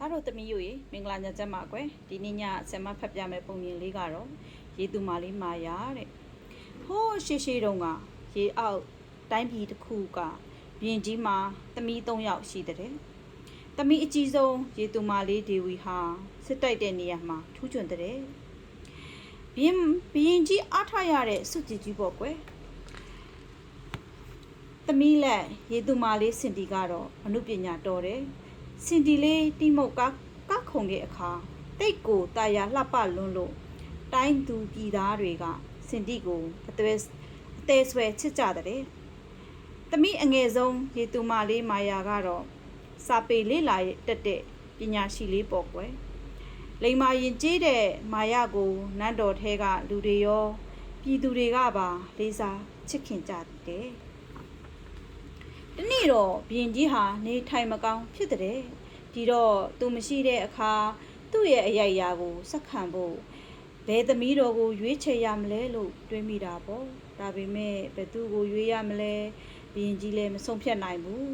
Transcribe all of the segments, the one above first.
သားတို့သမီးတို့ရေမင်္ဂလာညချမ်းပါကွယ်ဒီနေ့ညဆင်မဖတ်ပြမယ်ပုံမြင်လေးကတော့ရေသူမာလေးမာယာတဲ့ဟိုးရှေးရှေးတုန်းကရေအောက်တိုင်းပြည်တစ်ခုကပြင်ကြီးမှာသမီး3ယောက်ရှိတဲ့သမီးအကြီးဆုံးရေသူမာလေးဒေဝီဟာစစ်တိုက်တဲ့နေရာမှာထူးချွန်တဲ့ဘရင်ကြီးအားထားရတဲ့စုကြည်ကြီးပေါ့ကွယ်သမီးလက်ရေသူမာလေးစင်တီကတော့အမှုပညာတော်တယ်စင်တီလေးတိမုတ်ကခုံတဲ့အခါတိတ်ကိုတာယာလှပလွန်းလို့တိုင်းသူပြည်သားတွေကစင်တီကိုအသေးဆွဲချစ်ကြတဲ့သမီးအငယ်ဆုံးရေသူမာလေးမာယာကတော့စာပေလေးလာတက်တဲ့ပညာရှိလေးပေါ့ကွယ်လိမ္မာရင်ကျေးတဲ့မာယာကိုနန်းတော်ထဲကလူတွေရောပြည်သူတွေကပါလေးစားချစ်ခင်ကြတယ်တနေ့တော့ဘရင်ကြီးဟာနေထိုင်မကောင်းဖြစ်တဲ့ဒီတော့သူမရှိတဲ့အခါသူ့ရဲ့အရိုက်ရာကိုစက္ခံဖို့ဘယ်သမီးတော်ကိုရွေးချယ်ရမလဲလို့တွေးမိတာပေါ့ဒါပေမဲ့ဘယ်သူကိုရွေးရမလဲဘရင်ကြီးလည်းမဆုံးဖြတ်နိုင်ဘူး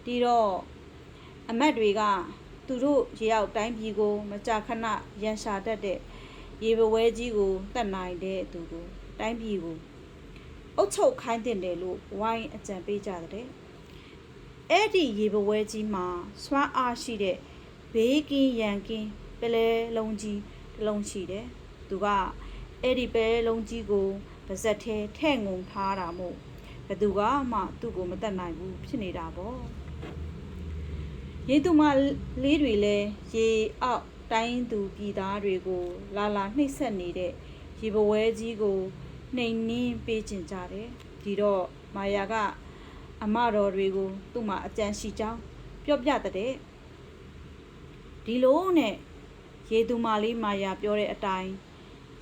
ဒီတော့အမတ်တွေကသူတို့ရေအောက်တိုင်းပြည်ကိုမကြာခဏရန်ရှာတတ်တဲ့ရေပဝဲကြီးကိုတတ်နိုင်တဲ့သူကိုတိုင်းပြည်ကိုအုပ်ချုပ်ခိုင်းတင်တယ်လို့ဝိုင်းအကြံပေးကြတဲ့အဲ့ဒီရေပဝဲကြီးမှာစွမ်းအားရှိတဲ့ဘေးကင်းရန်ကင်းပလဲလုံးကြီးတစ်လုံးရှိတယ်သူကအဲ့ဒီပလဲလုံးကြီးကိုပါဇက်ထဲထဲ့ငုံထားတာမို့ဘယ်သူကမှသူ့ကိုမတတ်နိုင်ဘူးဖြစ်နေတာပေါ့ရေသူမလေးတွေလည်းရေအောက်တိုင်းသူပြည်သားတွေကိုလာနှိပ်စက်နေတဲ့ရေပဝဲကြီးကိုနှိမ်နင်းပေးကျင်ကြတယ်ဒီတော့မာယာကအမတော်တွေကိုသူ့မှာအကြံရှိကြောင်းပြောပြတဲ့ဒီလိုနဲ့ရေသူမာလေးမာယာပြောတဲ့အတိုင်း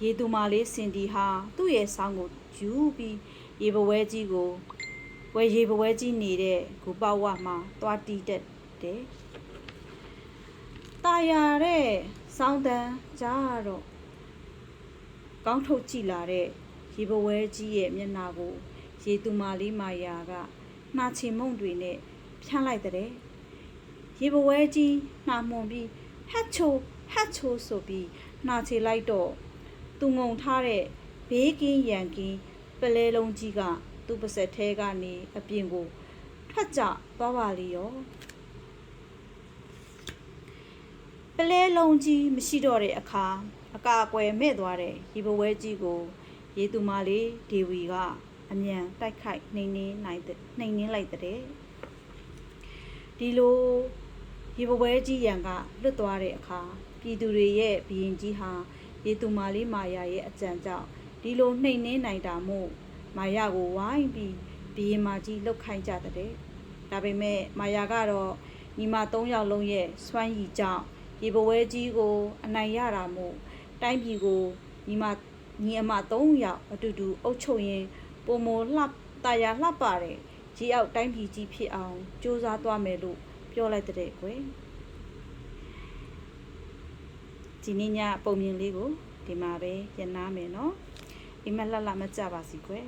ရေသူမာလေးစင်ဒီဟာသူ့ရဲ့ဆောင်းကိုယူပြီးရေပဝဲကြီးကိုရေပဝဲကြီးနေတဲ့ဂူပေါဝမှာသွားတီးတဲ့တာယာတဲ့စောင်းတန်းကြားတော့ကောင်းထုတ်ကြည့်လာတဲ့ရေပဝဲကြီးရဲ့မျက်နှာကိုရေသူမာလေးမာယာကနှာချေမုံတွေနဲ့ဖြန်းလိုက်တဲ့ရေပဝဲကြီးနှာမွန်ပြီးဟတ်ချိုဆိုပြီးနှာချေလိုက်တော့သူငုံထားတဲ့ဘေးကင်းရန်ကင်းပလဲလုံးကြီးကသူ့ပါစက်ထဲကနေအပြင်ကိုထွက်ကြသွားပါလေရောပလဲလုံးကြီးမရှိတော့တဲ့အခါအကာအကွယ်မဲ့သွားတဲ့ရေပဝဲကြီးကိုရေသူမာလေးဒေဝီကအမြန်တိုက်ခိုက်နှိမ်နင်းလိုက်တဲ့ဒီလိုရေပဝဲကြီးရန်ကလွတ်သွားတဲ့အခါပြည်သူတွေရဲ့ဘရင်ကြီးဟာရေသူမာလေးမာယာရဲ့အကြံကြောင့်ဒီလိုနှိမ်နင်းနိုင်တာမို့မာယာကိုဝိုင်းပြီးဘရင်မကြီးလှုပ်ခိုင်းကြတဲ့ဒါပေမဲ့မာယာကတော့ညီမ3ယောက်လုံးရဲ့စွမ်းရည်ကြောင့်ရေပဝဲကြီးကိုအနိုင်ရတာမို့တိုင်းပြည်ကိုညီအမ3ယောက်အတူတူအုပ်ချုပ်ရင်းပုံမတာယာလှပတဲ့ကြီးအောက်တိုင်းပြည်ကြီးဖြစ်အောင်စူးစမ်းသွားမယ်လို့ပြောလိုက်တဲ့ကွယ်ဒီနေ့ညပုံမြင်လေးကိုဒီမှာပဲရနာမယ်နော်အိမ်မက်လှမကြပါစီကွယ်